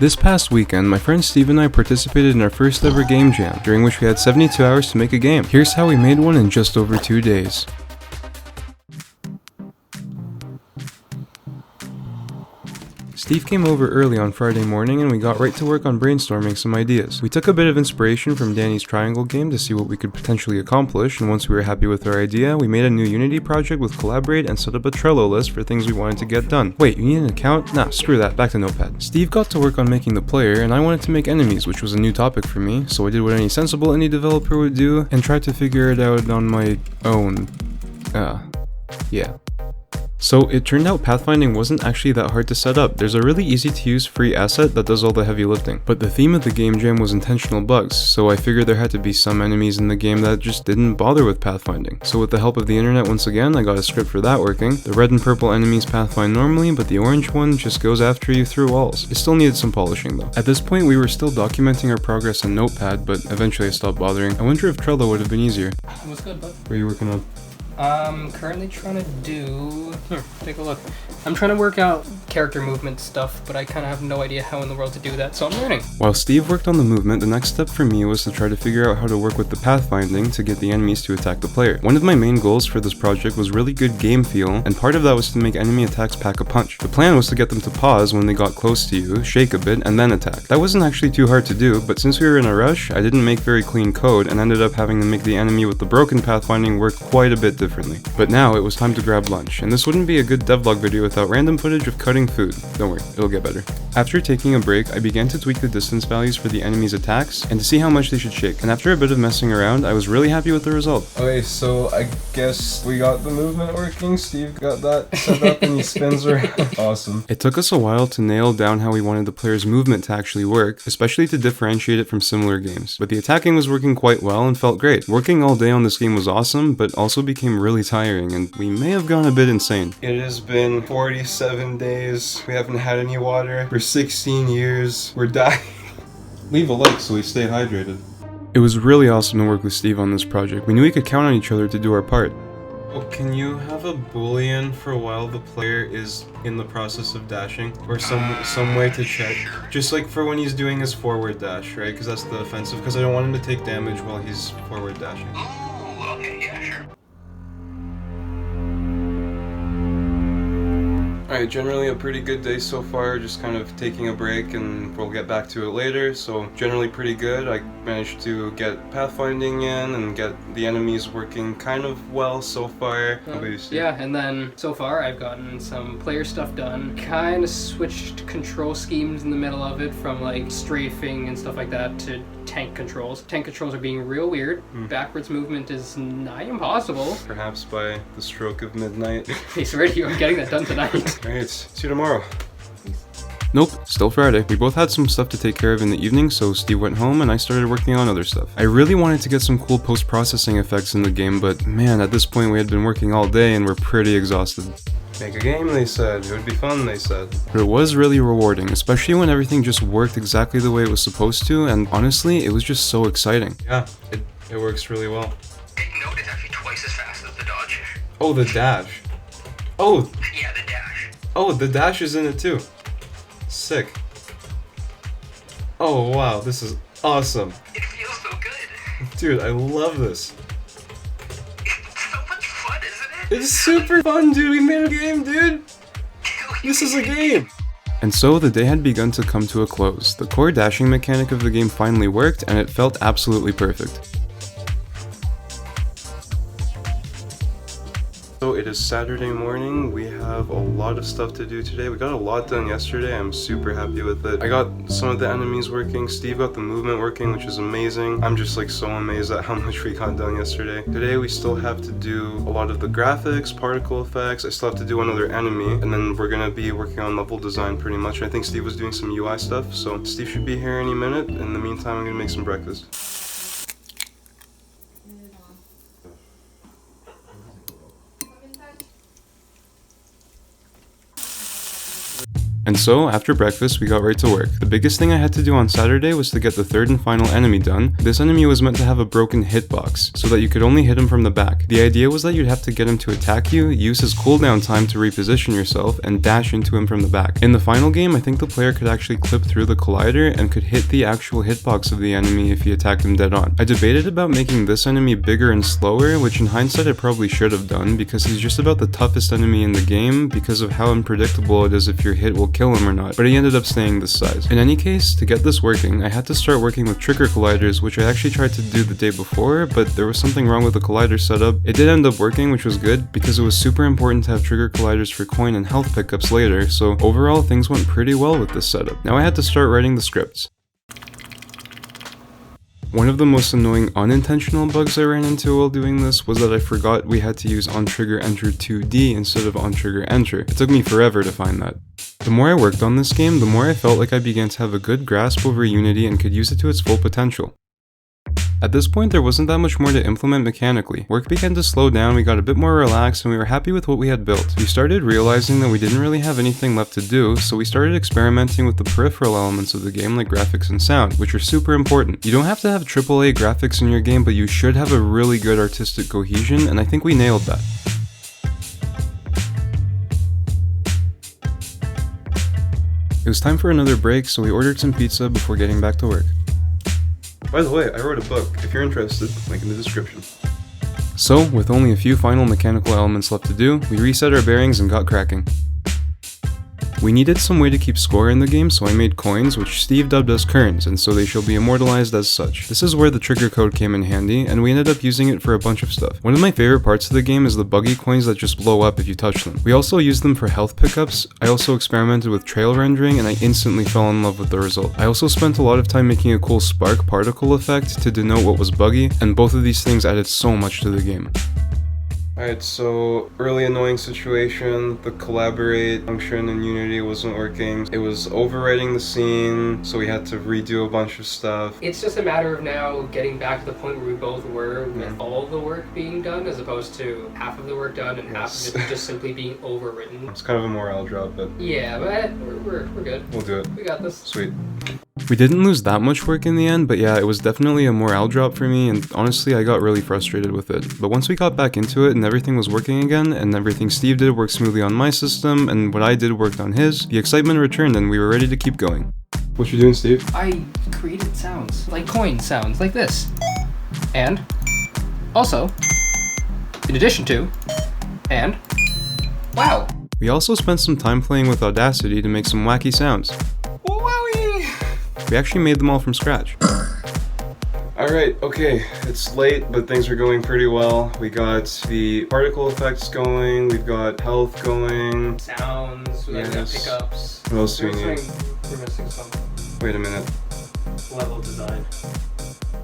This past weekend, my friend Steve and I participated in our first ever game jam, during which we had 72 hours to make a game. Here's how we made one in just over 2 days. Steve came over early on Friday morning and we got right to work on brainstorming some ideas. We took a bit of inspiration from Danny's triangle game to see what we could potentially accomplish, and once we were happy with our idea, we made a new Unity project with Collaborate and set up a Trello list for things we wanted to get done. Wait, you need an account? Nah, screw that, back to Notepad. Steve got to work on making the player, and I wanted to make enemies, which was a new topic for me, so I did what any sensible indie developer would do, and tried to figure it out on my own. Yeah. So it turned out pathfinding wasn't actually that hard to set up. There's a really easy to use free asset that does all the heavy lifting. But the theme of the game jam was intentional bugs, so I figured there had to be some enemies in the game that just didn't bother with pathfinding. So with the help of the internet once again, I got a script for that working. The red and purple enemies pathfind normally, but the orange one just goes after you through walls. It still needed some polishing though. At this point we were still documenting our progress in Notepad, but eventually I stopped bothering. I wonder if Trello would have been easier. What's good, bud? What are you working on? I'm currently trying to do... Here, take a look. I'm trying to work out character movement stuff, but I kind of have no idea how in the world to do that, so I'm learning. While Steve worked on the movement, the next step for me was to try to figure out how to work with the pathfinding to get the enemies to attack the player. One of my main goals for this project was really good game feel, and part of that was to make enemy attacks pack a punch. The plan was to get them to pause when they got close to you, shake a bit, and then attack. That wasn't actually too hard to do, but since we were in a rush, I didn't make very clean code and ended up having to make the enemy with the broken pathfinding work quite a bit differently. But now it was time to grab lunch, and this wouldn't be a good devlog video without random footage of cutting food. Don't worry, it'll get better. After taking a break, I began to tweak the distance values for the enemy's attacks and to see how much they should shake, and after a bit of messing around, I was really happy with the result. Okay, so I guess we got the movement working. Steve got that set up and he spins around. Awesome. It took us a while to nail down how we wanted the player's movement to actually work, especially to differentiate it from similar games. But the attacking was working quite well and felt great. Working all day on this game was awesome, but also became really tiring, and we may have gone a bit insane. It has been 47 days. We haven't had any water for 16 years. We're dying. Leave a like so we stay hydrated. It was really awesome to work with Steve on this project. We knew we could count on each other to do our part. Oh, can you have a boolean for while the player is in the process of dashing? Or some way to check? Just like for when he's doing his forward dash, right? Because that's the offensive. Because I don't want him to take damage while he's forward dashing. Oh, okay, yeah, sure. Alright, generally a pretty good day so far, just kind of taking a break and we'll get back to it later, so generally pretty good. I managed to get pathfinding in and get the enemies working kind of well so far. Yeah, and then so far I've gotten some player stuff done, kind of switched control schemes in the middle of it from like strafing and stuff like that to tank controls. Tank controls are being real weird. Backwards movement is nigh impossible. Perhaps by the stroke of midnight. I swear to you, I'm getting that done tonight. Alright, see you tomorrow. Nope, still Friday. We both had some stuff to take care of in the evening, so Steve went home and I started working on other stuff. I really wanted to get some cool post-processing effects in the game, but man, at this point we had been working all day and we're pretty exhausted. Make a game, they said. It would be fun, they said. But it was really rewarding, especially when everything just worked exactly the way it was supposed to, and honestly, it was just so exciting. Yeah, it works really well. Note is actually twice as fast as the dodge. Oh, the dash. Oh! Yeah, the dash. Oh, the dash is in it too. Sick. Oh, wow, this is awesome. It feels so good. Dude, I love this. It's so much fun, isn't it? It's super fun, dude. We made a game, dude. This is a game. And so the day had begun to come to a close. The core dashing mechanic of the game finally worked, and it felt absolutely perfect. So it is Saturday morning. We have a lot of stuff to do today. We got a lot done yesterday. I'm super happy with it. I got some of the enemies working. Steve got the movement working, which is amazing. I'm just like so amazed at how much we got done yesterday. Today we still have to do a lot of the graphics, particle effects. I still have to do another enemy, and then we're gonna be working on level design pretty much. I think Steve was doing some UI stuff, so Steve should be here any minute. In the meantime, I'm gonna make some breakfast. And so, after breakfast, we got right to work. The biggest thing I had to do on Saturday was to get the third and final enemy done. This enemy was meant to have a broken hitbox, so that you could only hit him from the back. The idea was that you'd have to get him to attack you, use his cooldown time to reposition yourself, and dash into him from the back. In the final game, I think the player could actually clip through the collider and could hit the actual hitbox of the enemy if he attacked him dead on. I debated about making this enemy bigger and slower, which in hindsight I probably should have done, because he's just about the toughest enemy in the game because of how unpredictable it is if your hit will kill him or not, but he ended up staying this size. In any case, to get this working, I had to start working with trigger colliders, which I actually tried to do the day before, but there was something wrong with the collider setup. It did end up working, which was good, because it was super important to have trigger colliders for coin and health pickups later, so overall things went pretty well with this setup. Now I had to start writing the scripts. One of the most annoying unintentional bugs I ran into while doing this was that I forgot we had to use onTriggerEnter 2D instead of onTriggerEnter. It took me forever to find that. The more I worked on this game, the more I felt like I began to have a good grasp over Unity and could use it to its full potential. At this point, there wasn't that much more to implement mechanically. Work began to slow down, we got a bit more relaxed, and we were happy with what we had built. We started realizing that we didn't really have anything left to do, so we started experimenting with the peripheral elements of the game like graphics and sound, which are super important. You don't have to have AAA graphics in your game, but you should have a really good artistic cohesion, and I think we nailed that. It was time for another break, so we ordered some pizza before getting back to work. By the way, I wrote a book. If you're interested, link in the description. So, with only a few final mechanical elements left to do, we reset our bearings and got cracking. We needed some way to keep score in the game, so I made coins, which Steve dubbed as kerns, and so they shall be immortalized as such. This is where the trigger code came in handy, and we ended up using it for a bunch of stuff. One of my favorite parts of the game is the buggy coins that just blow up if you touch them. We also used them for health pickups. I also experimented with trail rendering, and I instantly fell in love with the result. I also spent a lot of time making a cool spark particle effect to denote what was buggy, and both of these things added so much to the game. Alright, so early annoying situation, the collaborate function in Unity wasn't working. It was overwriting the scene, so we had to redo a bunch of stuff. It's just a matter of now getting back to the point where we both were with all the work being done, as opposed to half of the work done and half of it just simply being overwritten. It's kind of a morale drop, but Yeah, but we're good. we'll do it. We got this. Sweet. We didn't lose that much work in the end, but yeah, it was definitely a morale drop for me, and honestly I got really frustrated with it. But once we got back into it and everything was working again, and everything Steve did worked smoothly on my system, and what I did worked on his, the excitement returned and we were ready to keep going. What you doing, Steve? I created sounds, like coin sounds, like this. And, also, in addition to, and, wow. We also spent some time playing with Audacity to make some wacky sounds. WOWIE! We actually made them all from scratch. Alright, okay, it's late, but things are going pretty well. We got the particle effects going, we've got health going. Sounds, we got Yes. pickups. What else do we need? We're missing some Wait a minute. level design.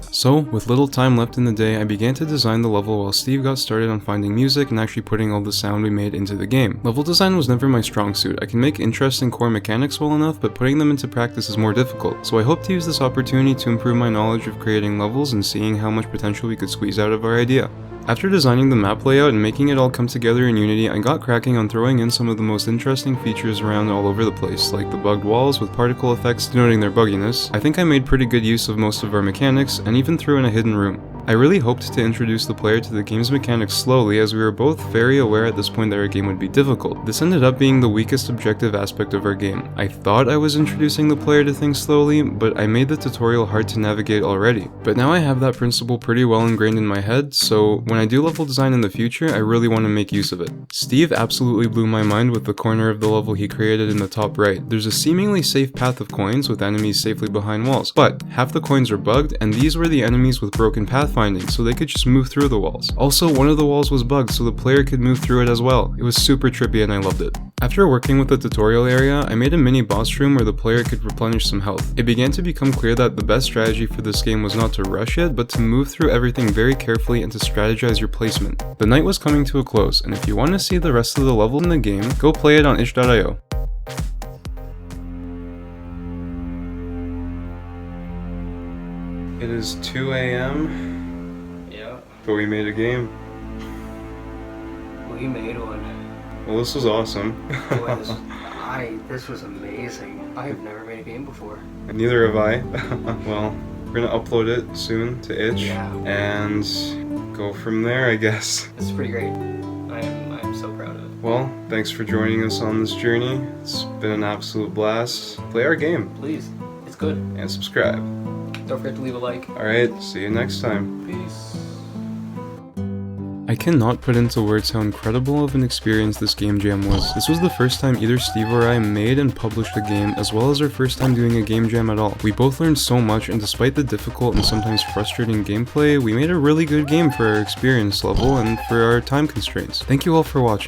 So, with little time left in the day, I began to design the level while Steve got started on finding music and actually putting all the sound we made into the game. Level design was never my strong suit. I can make interesting core mechanics well enough, but putting them into practice is more difficult. So I hope to use this opportunity to improve my knowledge of creating levels and seeing how much potential we could squeeze out of our idea. After designing the map layout and making it all come together in Unity, I got cracking on throwing in some of the most interesting features around all over the place, like the bugged walls with particle effects denoting their bugginess. I think I made pretty good use of most of our mechanics, and even threw in a hidden room. I really hoped to introduce the player to the game's mechanics slowly, as we were both very aware at this point that our game would be difficult. This ended up being the weakest objective aspect of our game. I thought I was introducing the player to things slowly, but I made the tutorial hard to navigate already. But now I have that principle pretty well ingrained in my head, so when I do level design in the future, I really want to make use of it. Steve absolutely blew my mind with the corner of the level he created in the top right. There's a seemingly safe path of coins with enemies safely behind walls, but half the coins are bugged, and these were the enemies with broken pathfinding, so they could just move through the walls. Also, one of the walls was bugged, so the player could move through it as well. It was super trippy and I loved it. After working with the tutorial area, I made a mini boss room where the player could replenish some health. It began to become clear that the best strategy for this game was not to rush it, but to move through everything very carefully and to strategize your placement. The night was coming to a close, and if you want to see the rest of the level in the game, go play it on itch.io. It is 2 a.m., Yeah, but we made a game. we made one. Well, this was awesome. It was. This was amazing. I have never made a game before. And neither have I. Well, we're gonna upload it soon to itch Yeah. and go from there, I guess. This is pretty great. I am so proud of it. Well, thanks for joining us on this journey. It's been an absolute blast. Play our game Please, it's good. and subscribe. Don't forget to leave a like. Alright, see you next time. Peace. I cannot put into words how incredible of an experience this game jam was. This was the first time either Steve or I made and published a game, as well as our first time doing a game jam at all. We both learned so much, and despite the difficult and sometimes frustrating gameplay, we made a really good game for our experience level and for our time constraints. Thank you all for watching.